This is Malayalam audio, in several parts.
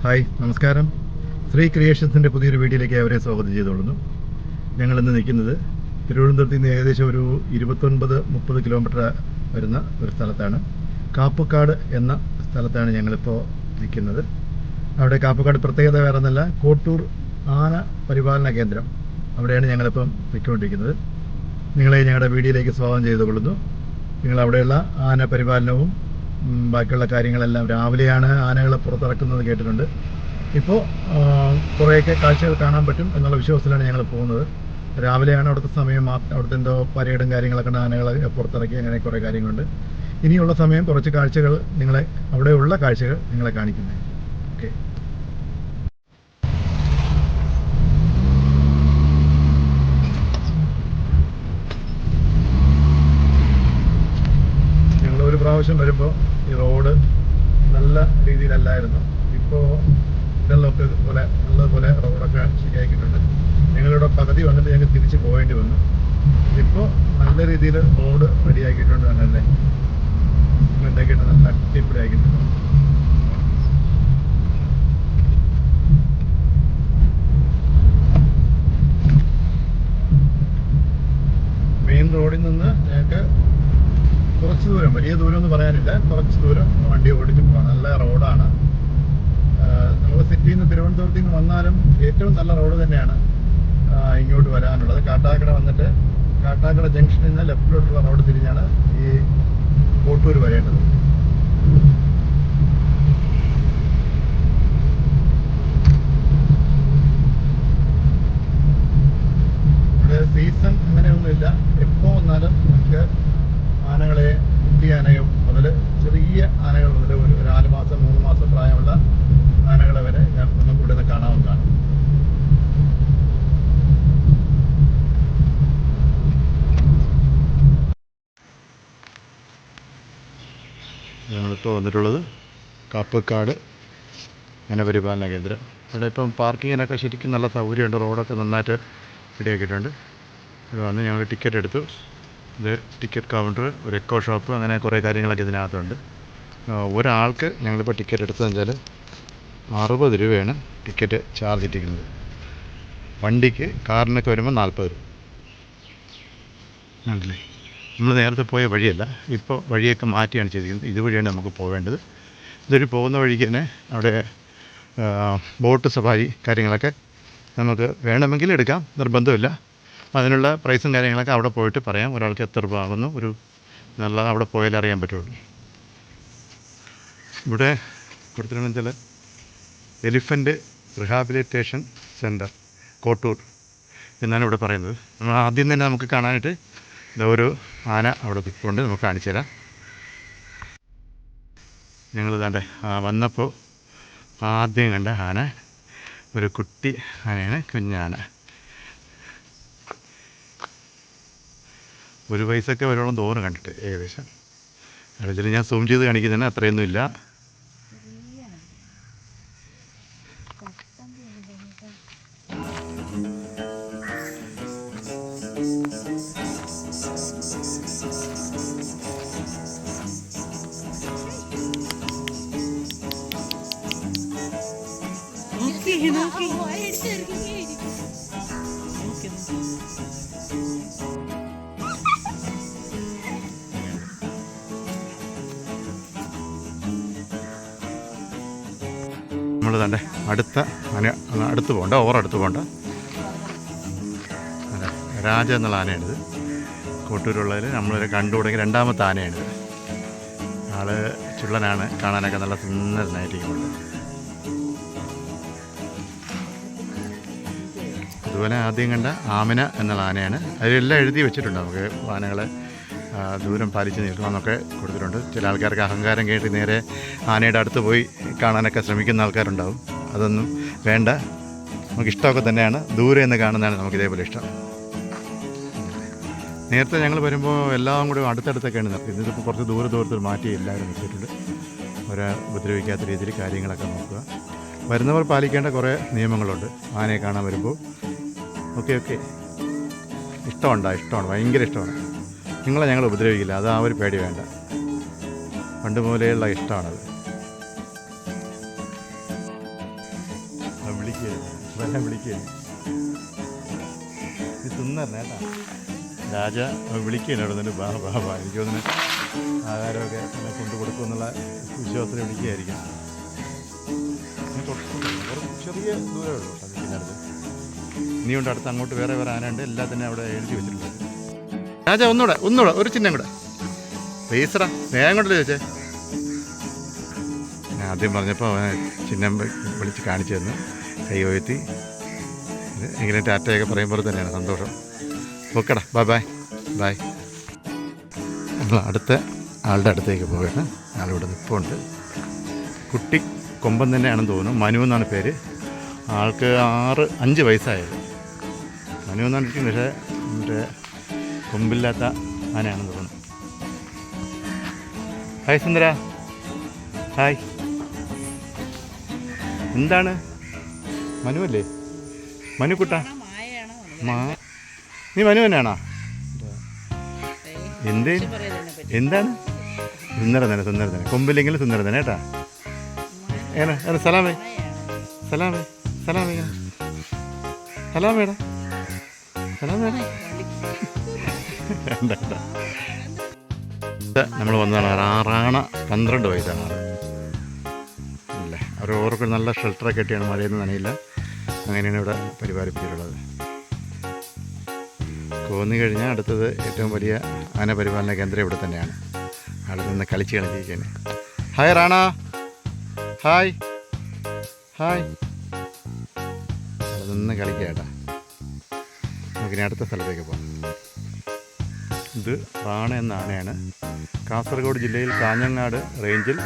ഹായ്, നമസ്കാരം. ശ്രീ ക്രിയേഷൻസിൻ്റെ പുതിയൊരു വീഡിയോയിലേക്ക് അവരെ സ്വാഗതം ചെയ്തുകൊള്ളുന്നു. ഞങ്ങളിന്ന് നിൽക്കുന്നത് തിരുവനന്തപുരത്ത് നിന്ന് ഏകദേശം ഒരു 29-30 കിലോമീറ്റർ വരുന്ന ഒരു സ്ഥലത്താണ്. കാപ്പുക്കാട് എന്ന സ്ഥലത്താണ് ഞങ്ങളിപ്പോൾ നിൽക്കുന്നത്. അവിടെ കാപ്പുക്കാട് പ്രത്യേകത വേറെ ഒന്നല്ല, കോട്ടൂർ ആന പരിപാലന കേന്ദ്രം, അവിടെയാണ് ഞങ്ങളിപ്പം നിൽക്കൊണ്ടിരിക്കുന്നത്. നിങ്ങളെ ഞങ്ങളുടെ വീഡിയോയിലേക്ക് സ്വാഗതം ചെയ്തുകൊള്ളുന്നു. നിങ്ങളവിടെയുള്ള ആന പരിപാലനവും ബാക്കിയുള്ള കാര്യങ്ങളെല്ലാം രാവിലെയാണ് ആനകളെ പുറത്തിറക്കുന്നത് കേട്ടിട്ടുണ്ട്. ഇപ്പോൾ കുറേയൊക്കെ കാഴ്ചകൾ കാണാൻ പറ്റും എന്നുള്ള വിശ്വാസത്തിലാണ് ഞങ്ങൾ പോകുന്നത്. രാവിലെയാണ് അവിടുത്തെ സമയം. അവിടുത്തെ എന്തോ പരേഡും കാര്യങ്ങളൊക്കെ ആനകളെ പുറത്തിറക്കി, അങ്ങനെ കുറേ കാര്യങ്ങളുണ്ട്. ഇനിയുള്ള സമയം കുറച്ച് കാഴ്ചകൾ അവിടെയുള്ള കാഴ്ചകൾ നിങ്ങളെ കാണിക്കുന്നത്. ഓക്കെ, ഞങ്ങളൊരു പ്രാവശ്യം വരുമ്പോൾ ഈ റോഡ് നല്ല രീതിയിലല്ലായിരുന്നു. ഇപ്പോൾ ഇതെല്ലൊക്കെ പോലെ നല്ലതുപോലെ റോഡൊക്കെ ശരിയാക്കിയിട്ടുണ്ട്. ഞങ്ങളിവിടെ പകുതി വന്നിട്ട് ഞങ്ങൾ തിരിച്ച് പോകേണ്ടി വന്നു. ഇപ്പോൾ നല്ല രീതിയിൽ റോഡ് റെഡിയാക്കിയിട്ടുണ്ട്. തന്നെ ഉണ്ടാക്കിയിട്ട് നല്ല അടിപൊളിയാക്കിയിട്ടുണ്ട്. മെയിൻ റോഡിൽ നിന്ന് ഞങ്ങൾക്ക് കുറച്ച് ദൂരം, വലിയ ദൂരം എന്ന് പറയാനില്ല, കുറച്ച് ദൂരം വണ്ടി ഓടിച്ച് പോകാം. നല്ല റോഡാണ്. നമ്മൾ സിറ്റിയിൽ നിന്ന് തിരുവനന്തപുരത്ത് നിന്ന് വന്നാലും ഏറ്റവും നല്ല റോഡ് തന്നെയാണ് ഇങ്ങോട്ട് വരാനുള്ളത്. കാട്ടാക്കട വന്നിട്ട് കാട്ടാക്കട ജംഗ്ഷനിൽ നിന്ന് ലെഫ്റ്റിലോട്ടുള്ള റോഡ് തിരിഞ്ഞാണ് ഈ കോട്ടൂർ വരേണ്ടത്. ഇവിടെ സീസൺ അങ്ങനെയൊന്നുമില്ല. എപ്പോൾ വന്നാലും നമുക്ക് ആനകളെ, കുട്ടി ആനയും മുതൽ ചെറിയ ആനകൾ മുതൽ ഒരു 4 മാസം 3 മാസം പ്രായമുള്ള ആനകളെ വരെ നമുക്ക് ഇവിടെ നിന്ന് കാണാവുന്നതാണ്. ഞങ്ങളിപ്പോൾ വന്നിട്ടുള്ളത് കാപ്പുക്കാട് വനപരിപാലന കേന്ദ്രം. ഇവിടെ ഇപ്പം പാർക്കിങ്ങിനൊക്കെ ശരിക്കും നല്ല സൗകര്യമുണ്ട്. റോഡൊക്കെ നന്നായിട്ട് റെഡിയാക്കിയിട്ടുണ്ട്. ഇവിടെ വന്ന് ഞങ്ങൾ ടിക്കറ്റ് എടുത്തു. ഇത് ടിക്കറ്റ് കൗണ്ടർ, ഒരു എക്കോ ഷോപ്പ്, അങ്ങനെ കുറേ കാര്യങ്ങളൊക്കെ ഇതിനകത്തുണ്ട്. ഒരാൾക്ക് ഞങ്ങളിപ്പോൾ ടിക്കറ്റ് എടുത്തതെന്ന് വെച്ചാൽ 60 രൂപയാണ് ടിക്കറ്റ് ചാർജ് ഇട്ടിരിക്കുന്നത്. വണ്ടിക്ക്, കാറിനൊക്കെ വരുമ്പോൾ 40 രൂപ. ആണല്ലേ, നമ്മൾ നേരത്തെ പോയ വഴിയല്ല, ഇപ്പോൾ വഴിയൊക്കെ മാറ്റിയാണ് ചെയ്തിരിക്കുന്നത്. ഇതുവഴിയാണ് നമുക്ക് പോവേണ്ടത്. ഇതൊരു പോകുന്ന വഴിക്ക് തന്നെ അവിടെ ബോട്ട് സഫാരി കാര്യങ്ങളൊക്കെ നമുക്ക് വേണമെങ്കിൽ എടുക്കാം, നിർബന്ധമില്ല. അതിനുള്ള പ്രൈസും കാര്യങ്ങളൊക്കെ അവിടെ പോയിട്ട് പറയാം. ഒരാൾക്ക് എത്ര രൂപ ആകുന്നു ഒരു എന്നുള്ളത് അവിടെ പോയാലേ അറിയാൻ പറ്റുള്ളൂ. ഇവിടെ കൊടുത്തിട്ടുണ്ടെന്ന് വെച്ചാൽ എലിഫൻ്റ് റിഹാബിലിറ്റേഷൻ സെൻറ്റർ കോട്ടൂർ എന്നാണ് ഇവിടെ പറയുന്നത്. നമ്മൾ ആദ്യം തന്നെ നമുക്ക് കാണാനായിട്ട് ഒരു ആന അവിടെ കൊണ്ട് നമുക്ക് കാണിച്ചു തരാം. ഞങ്ങൾ ഇതാണ്ട് വന്നപ്പോൾ ആദ്യം കണ്ട ആന ഒരു കുട്ടി ആനയാണ്, കുഞ്ഞാന. 1 വയസ്സൊക്കെ വരോളം തോന്നുന്നു കണ്ടിട്ട് ഏകദേശം. അതിൽ ഞാൻ സൂം ചെയ്ത് കാണിക്കുന്നതിന് അത്രയൊന്നും ഇല്ല. നമ്മൾ തന്നെ അടുത്ത് പോകണ്ട, ഓവറടുത്ത് പോകണ്ട. രാജ എന്നുള്ള ആനയാണിത്. കോട്ടൂരുള്ളതിൽ നമ്മൾ കണ്ടു തുടങ്ങി 2ാമത്തെ ആനയാണിത്. ആള് ചുള്ളനാണ്, കാണാനൊക്കെ നല്ല സുന്ദരനായിട്ടിരിക്കുന്നുണ്ട്. അതുപോലെ ആദ്യം കണ്ട ആമിന എന്നുള്ള ആനയാണ്. അതിലെല്ലാം എഴുതി വെച്ചിട്ടുണ്ട്. നമുക്ക് ആനകളെ ദൂരം പാലിച്ച് നിൽക്കണമെന്നൊക്കെ കൊടുത്തിട്ടുണ്ട്. ചില ആൾക്കാർക്ക് അഹങ്കാരം കേട്ട് നേരെ ആനയുടെ അടുത്ത് പോയി കാണാനൊക്കെ ശ്രമിക്കുന്ന ആൾക്കാരുണ്ടാവും. അതൊന്നും വേണ്ട, നമുക്കിഷ്ടമൊക്കെ തന്നെയാണ്. ദൂരെ നിന്ന് കാണുന്നതാണ് നമുക്ക് ഇതേപോലെ ഇഷ്ടം. നേരത്തെ ഞങ്ങൾ വരുമ്പോൾ എല്ലാം കൂടി അടുത്തടുത്തൊക്കെയാണ് നിർത്തിയത്. ഇതിപ്പോൾ കുറച്ച് ദൂരത്തിൽ മാറ്റി എല്ലാവരും നിർത്തിയിട്ടുണ്ട്. അവരെ ഉപദ്രവിക്കാത്ത രീതിയിൽ കാര്യങ്ങളൊക്കെ നോക്കുക. വരുന്നവർ പാലിക്കേണ്ട കുറേ നിയമങ്ങളുണ്ട് ആനയെ കാണാൻ വരുമ്പോൾ. ഓക്കെ, ഇഷ്ടമാണ്, ഭയങ്കര ഇഷ്ടമാണ്. നിങ്ങളെ ഞങ്ങൾ ഉപദ്രവിക്കില്ല, അത് ആ ഒരു പേടി വേണ്ട. പണ്ട് മുതലേയുള്ള ഇഷ്ടമാണത്. വിളിക്കുകയാണ്. ഇത് തിന്നറിഞ്ഞ കേട്ടാ രാജ വിളിക്കുകയാണ് അവിടെ നിന്ന് ബാ ബാ ബാ. എനിക്ക് തോന്നുന്നു ആഹാരമൊക്കെ എന്നെ കൊണ്ടു കൊടുക്കുമെന്നുള്ള വിശ്വാസത്തിൽ വിളിക്കുകയായിരിക്കും. ചെറിയ ദൂരമേ ഉള്ളൂ അതിനടുത്ത്. ഇനിയുണ്ട് അടുത്ത് അങ്ങോട്ട് വേറെ വേറെ ആനയുണ്ട്. എല്ലാം തന്നെ അവിടെ എഴുതി വെച്ചിട്ടുണ്ട്. രാജ ഒന്നുകൂടെ ഒരു ചിഹ്നം കൂടെ പ്ലീസടാ. സ്നേഹം കൊണ്ടല്ലേ ചോദിച്ചേ. ഞാൻ ആദ്യം പറഞ്ഞപ്പോൾ അവൻ ചിഹ്നം വിളിച്ച് കാണിച്ചു തന്നു. കൈ ഉയർത്തി ഇങ്ങനെ ടാറ്റയൊക്കെ പറയുമ്പോൾ തന്നെയാണ് സന്തോഷം. ഓക്കെടാ, ബൈ ബൈ ബൈ. നമ്മൾ അടുത്ത ആളുടെ അടുത്തേക്ക് പോവുകയാണ്. ആളിവിടെ നിൽപ്പുണ്ട്. കുട്ടി കൊമ്പൻ തന്നെയാണെന്ന് തോന്നുന്നു. മനു എന്നാണ് പേര്. ആൾക്ക് 5 വയസ്സായത്. മനു എന്നാണ് ഇരിക്കുന്നത്. പക്ഷേ മറ്റേ കൊമ്പില്ലാത്ത ആനയാണെന്ന് തോന്നുന്നു. ഹായ് സുന്ദര. ഹായ്. എന്താണ് മനുവല്ലേ? മനുക്കുട്ട നീ മനു തന്നെയാണോ? എന്താണ് സുന്ദരം തന്നെ. കൊമ്പില്ലെങ്കിൽ സുന്ദരം തന്നെ കേട്ടാ. ഏന സലാമേ സലാമേ സലാമേടാ സലാമേടാ. നമ്മൾ വന്നതാണ് റാണ. 12 വയസ്സാണ് അല്ലേ. ഓരോർക്ക് നല്ല ഷെൽട്ടറൊക്കെ കെട്ടിയാണ്, മഴയൊന്നും നനയില്ല. അങ്ങനെയാണ് ഇവിടെ പരിപാലിപ്പിച്ചിട്ടുള്ളത്. കോന്നി കഴിഞ്ഞാൽ അടുത്തത് ഏറ്റവും വലിയ ആന പരിപാലന കേന്ദ്രം ഇവിടെ തന്നെയാണ്. അവിടെ നിന്ന് കളിച്ചിരിക്കുകയാണ്. ഹായ് റാണ. Hi hi. അവിടെ നിന്ന് കളിക്കാട്ടാ. നമുക്കിനി അടുത്ത സ്ഥലത്തേക്ക് പോകാം. ഇത് റാണ എന്ന ആനയാണ്. കാസർഗോഡ് ജില്ലയിൽ കാഞ്ഞങ്ങാട് റേഞ്ചിൽ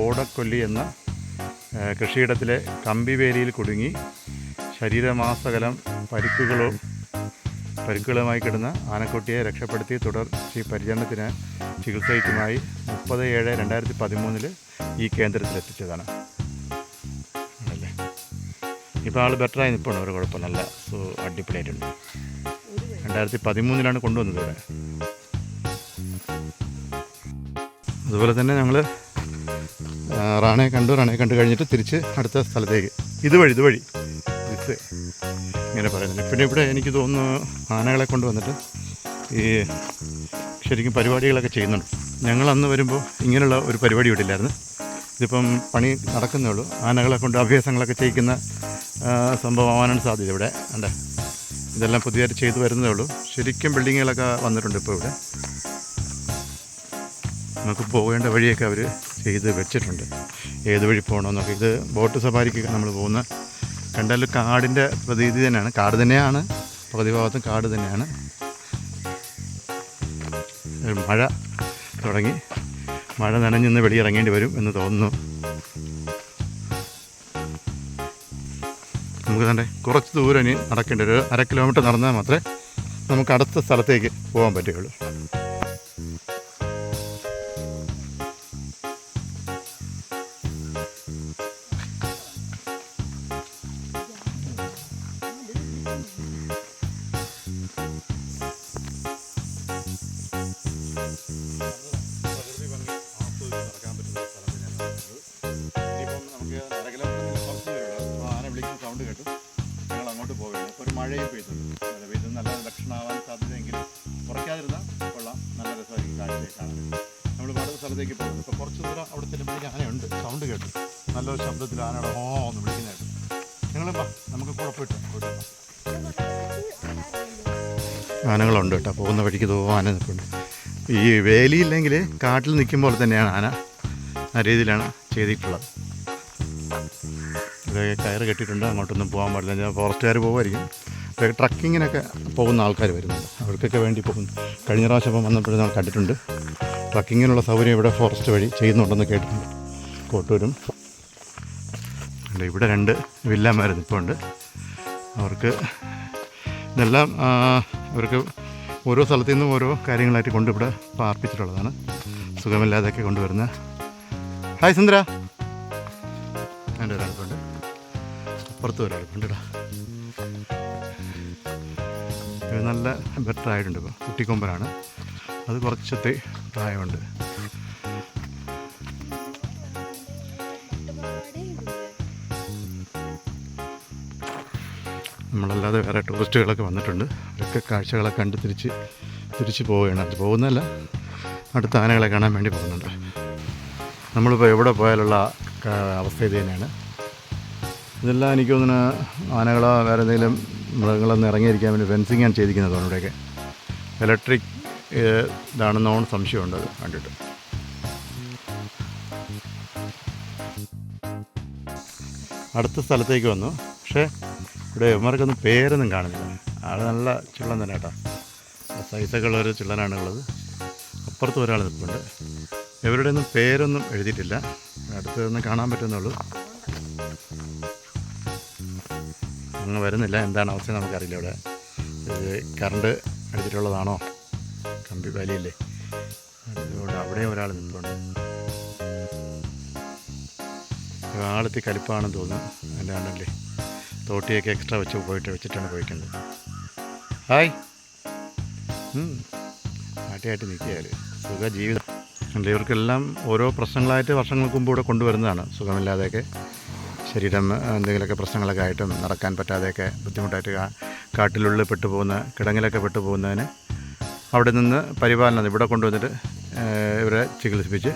ഓടക്കൊല്ലി എന്ന കൃഷിയിടത്തിലെ കമ്പിവേലിയിൽ കുടുങ്ങി ശരീരമാസകലം പരിക്കുകളുമായി കിടന്ന ആനക്കുട്ടിയെ രക്ഷപ്പെടുത്തി തുടർ പരിചരണത്തിന് ചികിത്സയ്ക്കുമായി 30/7/2013 ഈ കേന്ദ്രത്തിലെത്തിച്ചതാണ്. ആണല്ലേ. ഇപ്പോൾ ആൾ ബെറ്ററായി നിൽപ്പണം. ഒരു കുഴപ്പം നല്ല അടിപൊളിയായിട്ടുണ്ട്. 2013 കൊണ്ടുവന്നത് ഇവിടെ. അതുപോലെ തന്നെ ഞങ്ങൾ റാണയെ കണ്ടു കഴിഞ്ഞിട്ട് തിരിച്ച് അടുത്ത സ്ഥലത്തേക്ക് ഇതുവഴി ഇങ്ങനെ പറയുന്നുണ്ട്. പിന്നെ ഇവിടെ എനിക്ക് തോന്നുന്നു ആനകളെ കൊണ്ടുവന്നിട്ട് ഈ ശരിക്കും പരിപാടികളൊക്കെ ചെയ്യുന്നുണ്ട്. ഞങ്ങൾ അന്ന് വരുമ്പോൾ ഇങ്ങനെയുള്ള ഒരു പരിപാടി ഇവിടില്ലായിരുന്നു. ഇതിപ്പം പണി നടക്കുന്നേ ഉള്ളൂ. ആനകളെ കൊണ്ട് അഭ്യാസങ്ങളൊക്കെ ചെയ്യിക്കുന്ന സംഭവമാവാനാണ് സാധ്യത ഇവിടെ. അല്ലേ, ഇതെല്ലാം പുതിയതായിട്ട് ചെയ്തു വരുന്നതേ ഉള്ളൂ. ശരിക്കും ബിൽഡിങ്ങുകളൊക്കെ വന്നിട്ടുണ്ട് ഇപ്പോൾ ഇവിടെ. നമുക്ക് പോകേണ്ട വഴിയൊക്കെ അവർ ചെയ്ത് വെച്ചിട്ടുണ്ട്. ഏത് വഴി പോകണമെന്നൊക്കെ. ഇത് ബോട്ട് സഫാരിക്ക് നമ്മൾ പോകുന്ന കണ്ടാൽ കാടിൻ്റെ പ്രതീതി തന്നെയാണ്. കാട് തന്നെയാണ്, പകുതി ഭാഗത്തും കാട് തന്നെയാണ്. മഴ തുടങ്ങി. മഴ നനഞ്ഞിന്ന് വെളിയിറങ്ങേണ്ടി വരും എന്ന് തോന്നുന്നു. നമുക്ക് തന്നെ കുറച്ച് ദൂരം ഇനി നടക്കേണ്ടി ഒരു 1/2 കിലോമീറ്റർ നടന്നാൽ മാത്രമേ നമുക്ക് അടുത്ത സ്ഥലത്തേക്ക് പോകാൻ പറ്റുകയുള്ളൂ. സൗണ്ട് കേട്ടു. ഞങ്ങൾ അങ്ങോട്ട് പോവുകയാണ്. ഇപ്പോൾ ഒരു മഴയും പെയ്തുണ്ട്. മഴ പെയ്ത് നല്ല ലക്ഷണമാവാൻ സാധ്യതയെങ്കിലും കുറയ്ക്കാതിരുന്നാൽ കൊള്ളാം. നല്ല രസമായിരിക്കും കാഴ്ചയൊക്കെ കാണാൻ. നമ്മൾ അടുത്ത സ്ഥലത്തേക്ക് പോകുന്നു. ഇപ്പോൾ കുറച്ച് ദൂരം അവിടെ ചെല്ലുമ്പോഴേക്കും ആനയുണ്ട്. സൗണ്ട് കേട്ടു. നല്ലൊരു ശബ്ദത്തിൽ ആനയുടെ ഹോ ഒന്ന് വിളിക്കുന്നതായിട്ട്. നിങ്ങളും നമുക്ക് കുഴപ്പമില്ല. ആനകളുണ്ട് കേട്ടോ. പോകുന്ന വഴിക്ക് ആന നിൽക്കുന്നുണ്ട്. ഈ വേലിയില്ലെങ്കിൽ കാട്ടിൽ നിൽക്കുമ്പോൾ തന്നെയാണ് ആന. ആ രീതിയിലാണ് ചെയ്തിട്ടുള്ളത്. ഇതൊക്കെ കയറ് കെട്ടിയിട്ടുണ്ട്. അങ്ങോട്ടൊന്നും പോകാൻ പാടില്ല. ഫോറസ്റ്റുകാർ പോകുമായിരിക്കും. ഇതൊക്കെ ട്രക്കിങ്ങിനൊക്കെ പോകുന്ന ആൾക്കാർ വരുന്നുണ്ട്. അവർക്കൊക്കെ വേണ്ടി പോകുന്നു. കഴിഞ്ഞ പ്രാവശ്യം ഇപ്പം വന്നപ്പോഴും നമ്മൾ കണ്ടിട്ടുണ്ട്. ട്രക്കിങ്ങിനുള്ള സൗകര്യം ഇവിടെ ഫോറസ്റ്റ് വഴി ചെയ്യുന്നുണ്ടെന്ന് കേട്ടിട്ടുണ്ട്. കോട്ടൂരും ഇവിടെ 2 വില്ലന്മാർ നിൽപ്പുണ്ട്. അവർക്ക് ഇതെല്ലാം അവർക്ക് ഓരോ സ്ഥലത്തു നിന്നും ഓരോ കാര്യങ്ങളായിട്ട് കൊണ്ട് ഇവിടെ പാർപ്പിച്ചിട്ടുള്ളതാണ്. സുഖമില്ലാതെയൊക്കെ കൊണ്ടുവരുന്ന. ഹായ് സുന്ദര. എൻ്റെ ഒരാൾക്കുണ്ട്. അപ്പുറത്ത് ഒരാൾക്കുണ്ട് കേട്ടോ. ഇത് നല്ല ബെറ്റർ ആയിട്ടുണ്ട്. ഇപ്പോൾ കുട്ടിക്കൊമ്പനാണ്. അത് കുറച്ചത്തെ പ്രായമുണ്ട്. നമ്മളല്ലാതെ വേറെ ടൂറിസ്റ്റുകളൊക്കെ വന്നിട്ടുണ്ട്. അവരൊക്കെ കാഴ്ചകളൊക്കെ കണ്ട് തിരിച്ച് പോവുകയാണ്. അത് പോകുന്നതല്ല, അടുത്ത ആനകളെ കാണാൻ വേണ്ടി പോകുന്നുണ്ട്. നമ്മളിപ്പോൾ എവിടെ പോയാലുള്ള അവസ്ഥ ഇത് തന്നെയാണ്. ഇതെല്ലാം എനിക്ക് തോന്നുന്നു ആനകളോ വേറെ എന്തെങ്കിലും മൃഗങ്ങളൊന്നും ഇറങ്ങിയിരിക്കാൻ വേണ്ടി ഫെൻസിങ്ങാണ് ചെയ്തിരിക്കുന്നത്. ഇവിടെയൊക്കെ ഇലക്ട്രിക് ഇതാണെന്നോണം സംശയമുണ്ട് അത് കണ്ടിട്ട്. അടുത്ത സ്ഥലത്തേക്ക് വന്നു. പക്ഷേ ഇവിടെ ഇവന്മാർക്കൊന്നും പേരൊന്നും കാണുന്നില്ല. ആൾ നല്ല ചുള്ളൻ തന്നെ കേട്ടോ. സൈസൊക്കെ ഉള്ളൊരു ചുള്ളനാണ് ഉള്ളത്. അപ്പുറത്ത് ഒരാൾ നിൽപ്പുണ്ട്. ഇവരുടെ ഒന്നും പേരൊന്നും എഴുതിയിട്ടില്ല. അടുത്ത് നിന്ന് കാണാൻ പറ്റുന്നുള്ളൂ. അങ്ങ് വരുന്നില്ല. എന്താണ് അവസ്ഥ നമുക്കറിയില്ല. ഇവിടെ ഇത് കറണ്ട് അടിച്ചിട്ടുള്ളതാണോ? കമ്പി വലിയല്ലേ? അതുകൊണ്ട് അവിടെയും ഒരാൾ നിൽപ്പുണ്ട്. ആളെത്തി കലിപ്പാണെന്ന് തോന്നുന്നു. എൻ്റെ ആണല്ലേ തോട്ടിയൊക്കെ എക്സ്ട്രാ വെച്ചിട്ടാണ് പോയിക്കുന്നത്. ഹായ്, ആട്ടിയായിട്ട് നിൽക്കിയാൽ സുഖ ജീവിതം. ഇവർക്കെല്ലാം ഓരോ പ്രശ്നങ്ങളായിട്ട് വർഷങ്ങൾക്ക് മുമ്പ് ഇവിടെ കൊണ്ടുവരുന്നതാണ്. സുഖമില്ലാതെയൊക്കെ ശരീരം എന്തെങ്കിലുമൊക്കെ പ്രശ്നങ്ങളൊക്കെ ആയിട്ടും നടക്കാൻ പറ്റാതെയൊക്കെ ബുദ്ധിമുട്ടായിട്ട് കാട്ടിലുള്ളിൽ പെട്ടുപോകുന്ന കിടങ്ങിലൊക്കെ പെട്ടുപോകുന്നതിന് അവിടെ നിന്ന് പരിപാലനം ഇവിടെ കൊണ്ടുവന്നിട്ട് ഇവരെ ചികിത്സിപ്പിച്ച്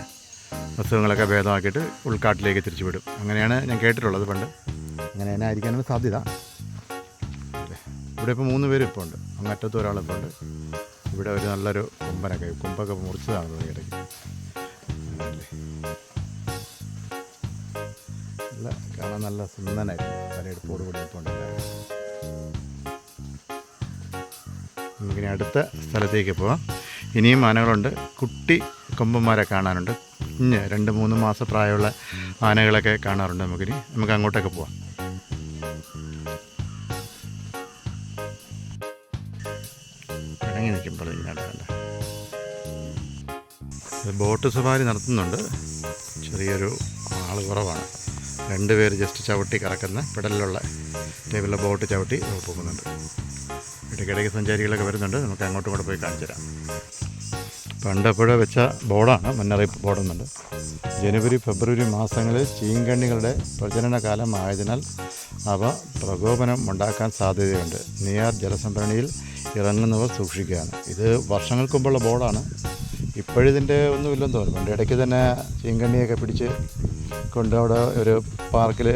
അസുഖങ്ങളൊക്കെ ഭേദമാക്കിയിട്ട് ഉൾക്കാട്ടിലേക്ക് തിരിച്ചു വിടും. അങ്ങനെയാണ് ഞാൻ കേട്ടിട്ടുള്ളത് പണ്ട്. അങ്ങനെ തന്നെ ആയിരിക്കാനാണ് സാധ്യത. ഇവിടെ ഇപ്പോൾ 3 പേരും ഇപ്പോൾ ഉണ്ട്. അങ്ങറ്റത്ത് ഒരാളിപ്പോൾ ഉണ്ട്. ഇവിടെ ഒരു നല്ലൊരു കൊമ്പൊക്കെ മുറിച്ചതാണ് ഇടയ്ക്ക്. നല്ല കാണാൻ നല്ല സുന്ദരനായിരുന്നു. തലയെടുപ്പോട് കൂടി ഇപ്പോൾ ഉണ്ട്. നമുക്കിനി അടുത്ത സ്ഥലത്തേക്ക് പോവാം. ഇനിയും ആനകളുണ്ട്. കുട്ടി കൊമ്പന്മാരെ കാണാനുണ്ട്. 2-3 മാസം പ്രായമുള്ള ആനകളൊക്കെ കാണാറുണ്ട്. നമുക്ക് അങ്ങോട്ടൊക്കെ പോവാം. ഇറങ്ങി നിൽക്കുമ്പോൾ ഇങ്ങനെ ബോട്ട് സവാരി നടത്തുന്നുണ്ട്. ചെറിയൊരു ആൾ കുറവാണ്. 2 പേര് ജസ്റ്റ് ചവിട്ടി കറക്കുന്ന പെടലിലുള്ള ടൈപ്പിലുള്ള ബോട്ട് ചവിട്ടി പോകുന്നുണ്ട്. ഇടയ്ക്കിടയ്ക്ക് സഞ്ചാരികളൊക്കെ വരുന്നുണ്ട്. നമുക്ക് അങ്ങോട്ടും കൂടെ പോയി കാണിച്ചു തരാം. പണ്ടെപ്പോഴോ വെച്ച ബോർഡാണ്, മുന്നറിയിപ്പ് ബോർഡെന്നുണ്ട്. ജനുവരി ഫെബ്രുവരി മാസങ്ങളിൽ ചീങ്കണ്ണികളുടെ പ്രജനനകാലം ആയതിനാൽ അവ പ്രകോപനം ഉണ്ടാക്കാൻ സാധ്യതയുണ്ട്. നെയ്യാർ ജലസംഭരണിയിൽ ഇറങ്ങുന്നവർ സൂക്ഷിക്കുകയാണ്. ഇത് വർഷങ്ങൾക്ക് മുമ്പുള്ള ബോർഡാണ്. ഇപ്പോഴിതിൻ്റെ ഒന്നുമില്ലെന്ന് തോന്നുന്നു. പണ്ട് ഇടയ്ക്ക് തന്നെ ചീങ്കണ്ണിയൊക്കെ പിടിച്ച് അവിടെ ഒരു പാർക്കിൽ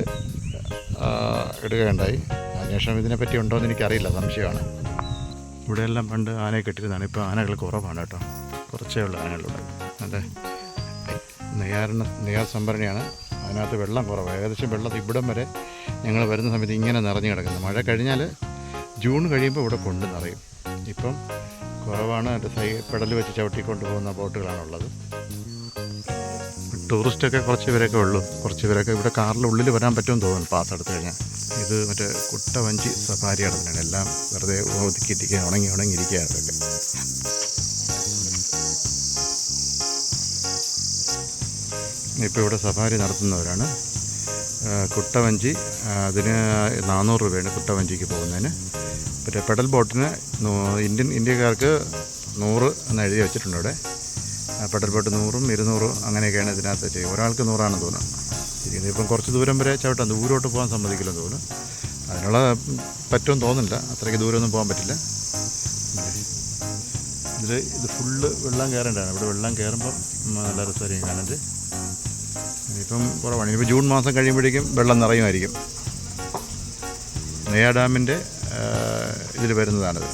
ഇടുകയുണ്ടായി. അന്വേഷണം ഇതിനെപ്പറ്റി ഉണ്ടോ എന്ന് എനിക്കറിയില്ല, സംശയമാണ്. ഇവിടെയെല്ലാം പണ്ട് ആനയെ കെട്ടിരുന്നതാണ്. ഇപ്പോൾ ആനകൾ കുറവാണ് കേട്ടോ. കുറച്ചേ ഉള്ള ആനകളുണ്ട്. അതെ, നെയ്യാർ സംഭരണിയാണ്. അതിനകത്ത് വെള്ളം കുറവാണ്. ഏകദേശം വെള്ളം ഇവിടം വരെ ഞങ്ങൾ വരുന്ന സമയത്ത് ഇങ്ങനെ നിറഞ്ഞു കിടക്കുന്നത്. മഴ കഴിഞ്ഞാൽ ജൂൺ കഴിയുമ്പോൾ ഇവിടെ കൊണ്ട് നിറയും. ഇപ്പം കുറവാണ്. അതിൻ്റെ പെടൽ വെച്ച് ചവിട്ടിക്കൊണ്ട് പോകുന്ന ബോട്ടുകളാണുള്ളത്. ടൂറിസ്റ്റൊക്കെ കുറച്ച് പേരൊക്കെ ഉള്ളൂ. കുറച്ച് പേരൊക്കെ ഇവിടെ കാറിൻ്റെ ഉള്ളിൽ വരാൻ പറ്റുമെന്ന് തോന്നുന്നു പാസ് എടുത്തു കഴിഞ്ഞാൽ. ഇത് മറ്റേ കുട്ടവഞ്ചി സഫാരി നടത്തുന്നതാണ്. എല്ലാം വെറുതെ ഒതുക്കിയിട്ടിരിക്കുക, ഉണങ്ങിയിരിക്കുകയാണ് ഇതൊക്കെ. ഇപ്പോൾ ഇവിടെ സഫാരി നടത്തുന്നവരാണ്. കുട്ടവഞ്ചി അതിന് 400 രൂപയാണ് കുട്ടവഞ്ചിക്ക് പോകുന്നതിന്. മറ്റേ പെഡൽ ബോട്ടിന് ഇന്ത്യക്കാർക്ക് 100 എന്ന് എഴുതി വെച്ചിട്ടുണ്ട് ഇവിടെ. പെഡൽ ബോട്ട് 100ഉം 200ഉം അങ്ങനെയൊക്കെയാണ് ഇതിനകത്ത് ചെയ്യും. ഒരാൾക്ക് 100ആണെന്ന് തോന്നുന്നു. ഇതിപ്പം കുറച്ച് ദൂരം വരെ ചവിട്ടാം. ദൂരോട്ട് പോകാൻ സമ്മതിക്കില്ലെന്ന് തോന്നുന്നു. അതിനുള്ള പറ്റുമെന്ന് തോന്നുന്നില്ല. അത്രയ്ക്ക് ദൂരമൊന്നും പോകാൻ പറ്റില്ല. ഇത് ഫുള്ള് വെള്ളം കയറേണ്ടതാണ്. ഇവിടെ വെള്ളം കയറുമ്പം നല്ല രസമായിരിക്കും കാണാൻ. ഇപ്പം കുറവാണ്. ഇനിയിപ്പോൾ ജൂൺ മാസം കഴിയുമ്പോഴേക്കും വെള്ളം നിറയുമായിരിക്കും. നെയ്യാർ ഡാമിൻ്റെ ഇതിൽ വരുന്നതാണിത്.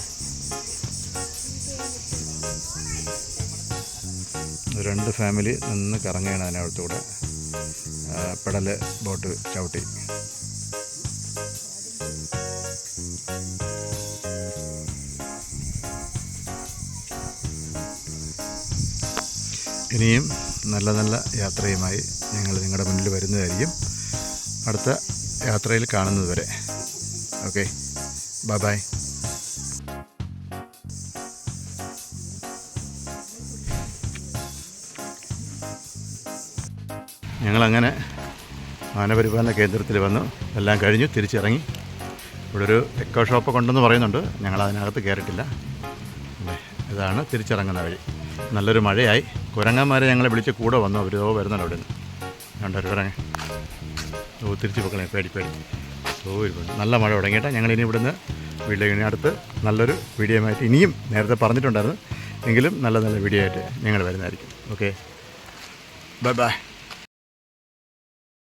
2 ഫാമിലി നിന്ന് കറങ്ങുകയാണ് അതിനകത്തൂടെ പെടൽ ബോട്ട് ചവിട്ടി. ഇനിയും നല്ല നല്ല യാത്രയുമായി ഞങ്ങൾ നിങ്ങളുടെ മുന്നിൽ വരുന്നതായിരിക്കും. അടുത്ത യാത്രയിൽ കാണുന്നത് വരെ ഓക്കെ, ബൈ ബൈ. ഞങ്ങളങ്ങനെ ആനപരിപാലന കേന്ദ്രത്തിൽ വന്നു. എല്ലാം കഴിഞ്ഞു തിരിച്ചിറങ്ങി. ഇവിടെ ഒരു എക്കോ ഷോപ്പൊക്കെ ഉണ്ടെന്ന് പറയുന്നുണ്ട്. ഞങ്ങൾ അതിനകത്ത് കയറിയിട്ടില്ല. ഇതാണ് തിരിച്ചിറങ്ങുന്ന വഴി. നല്ലൊരു മഴയായി. കുരങ്ങന്മാരെ ഞങ്ങളെ വിളിച്ച് കൂടെ വന്നു. അവർ വരുന്നുണ്ട് അവിടെ നിന്ന്. രണ്ടൊരു കുരങ്ങ തിരിച്ച് പൊക്കളെ പേടി. നല്ല മഴ തുടങ്ങിയിട്ട് ഞങ്ങളിനി ഇവിടുന്ന് വീട്ടിലേക്ക് അടുത്ത് നല്ലൊരു വീഡിയോ ആയിട്ട് ഇനിയും നേരത്തെ പറഞ്ഞിട്ടുണ്ടായിരുന്നു എങ്കിലും നല്ല നല്ല വീഡിയോ ആയിട്ട് ഞങ്ങൾ വരുന്നതായിരിക്കും. Okay, bye bye.